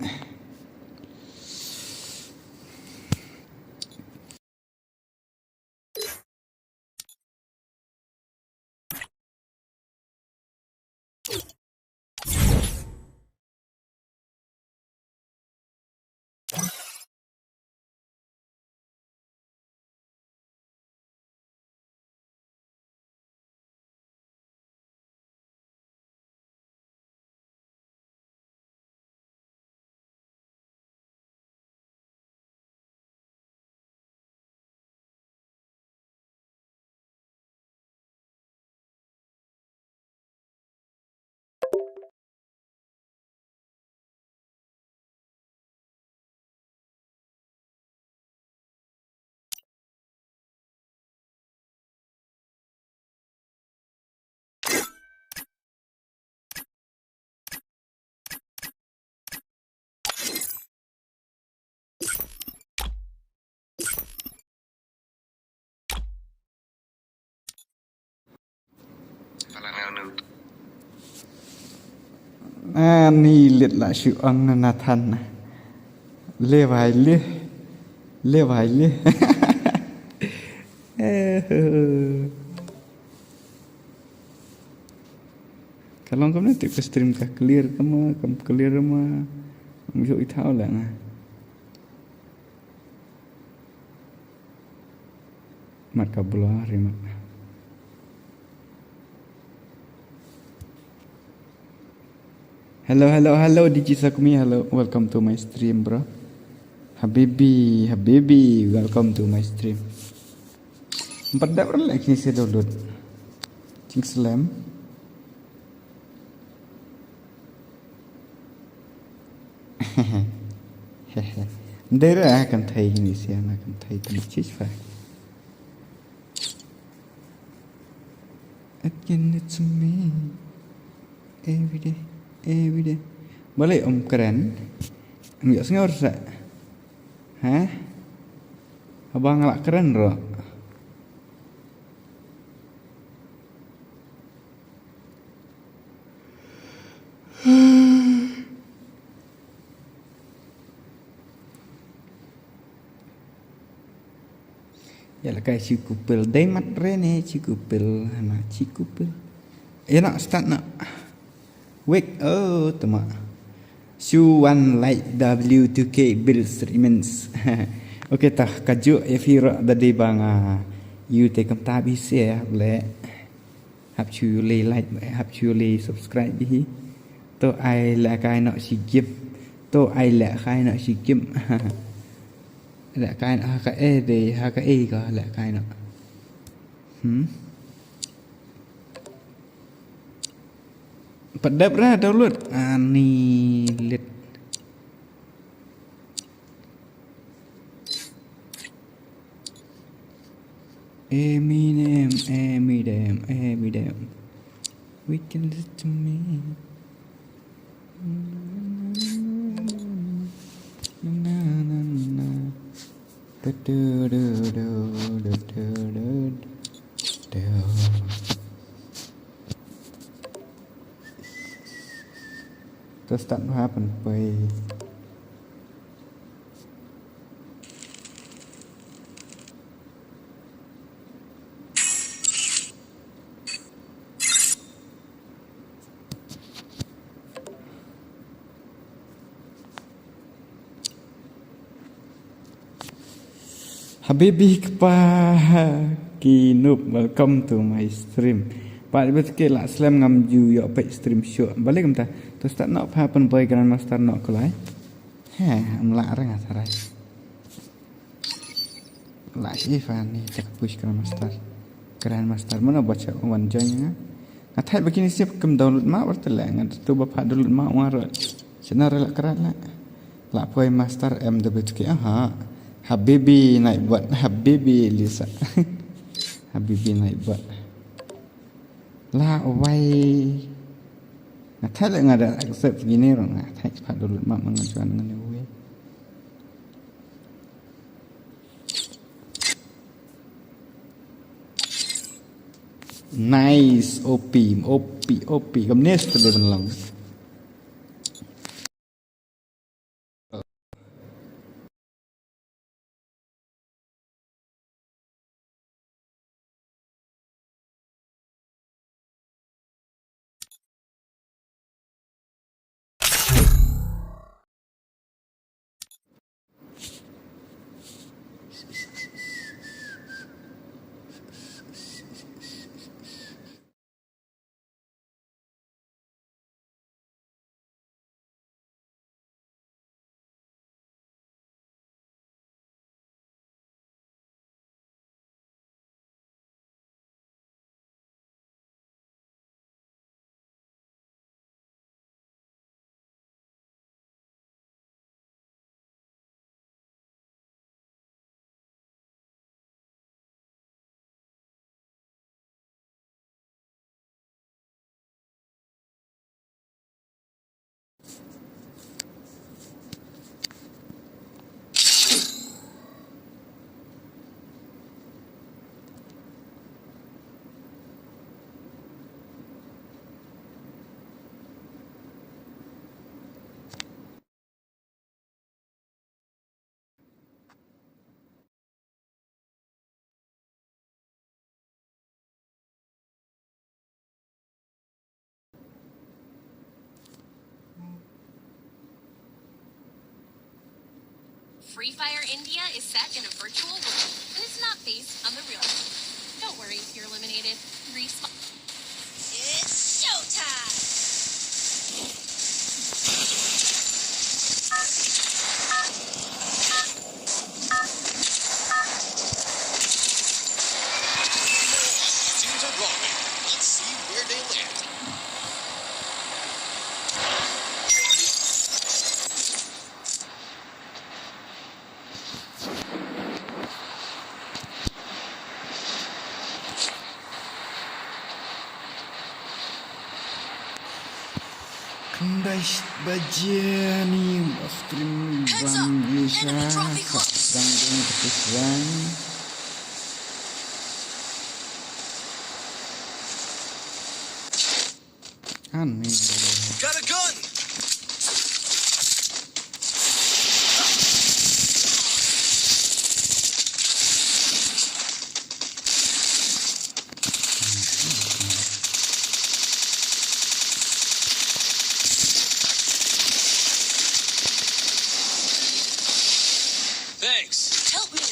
Ni liệt lại sự ân là thần lê vài lê kalau kamu nanti ke stream kah clear kamu clear mah ví thao là mặt cả blur rồi mà. Hello, DJ Sakumi. Hello, welcome to my stream, bro. Habibi, welcome to my stream. Empat dah lagi saya download. Cing slam. Dera akan thay ini siapa akan thay tadi cheese fry. Again it's me every day. Boleh keren. Enggak sengaja tak? Hah? Abang ngelak keren bro. Ya lah kayak cikupil. Daimat rene cikupil. Hana cikupil. Nak start nak. Wake temak. Shoe one like W2K bills remains. Okay tah kajuk efira tadi bang you take em tabi share le. Hap chu le like hap chu le subscribe đi. To ai là cái nọ si game. To ai là cái nọ si game. Là cái nọ cái e de ha cái e có là cái nọ. Pedap dah download. Ni lit. Eminem. We can listen to me. Terus tak happen by Habibi Kinub, welcome to my stream. Pak betul lah slam ngam ju yo pe stream show. Balik kita. Terus tak nak happen boy Grandmaster nak kelai. Amlak orang asarai. Lah si fan ni cak push Grandmaster. Grandmaster mana baca one join nya. Atai begini siap kem download mak bertelang tu bapak download mak warot. Cina relak kerat lah. Lak poi master MWK aha. Habibi naik buat Habibi Lisa. Habibi naik buat. Lah wai. Atai lek ngada accept begini orang. Atai cepat download mak mengajuan dengan dia. Nice, OP. Kemudian setelah menelang. Free Fire India is set in a virtual world, and it's not based on the real world. Don't worry if you're eliminated. Respawn. It's showtime! Teams are rolling. Let's see where they land. Kembali bajian ni stream Bang Isha Ganggung keputusan. Aneh. Got a gun! Thanks. Help me!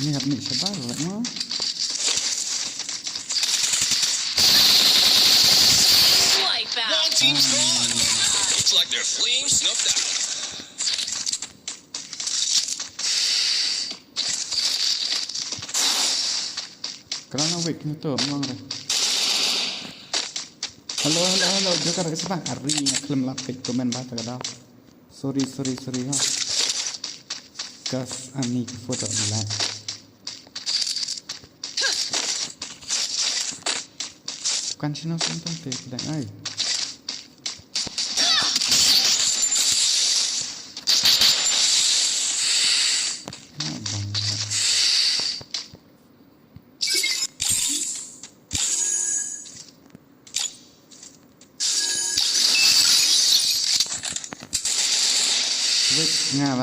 Ini hab ni sabar lah no. Wipe out! One team's gone. Looks like their flame snuffed out. Kerana wait ni tu memang dah. Halo, juga kat sebang hari ni kelem lapik komen bahasa kada. Sorry ha. Gas ani foto lah. Bukan sino sentang te sedang ai.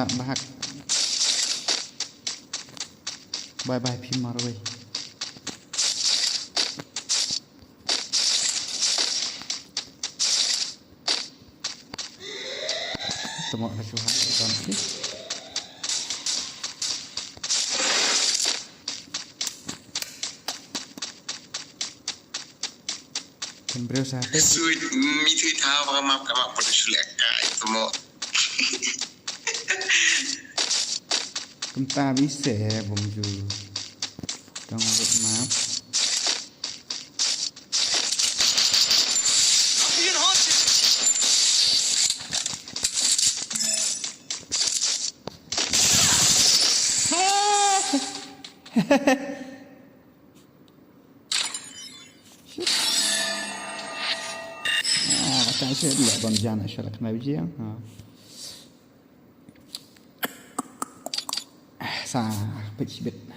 bahak. Bye phim marway. Tengok rasuhan tuan ni. Kan beliau satu. Sweet, mi thui thao và map kamak pada sulek kai semua. Kita bisa bomju. Tengok map. I'm being haunted. Tak saya dulu bang jana syarat kena uji yang. Sah, pecibet.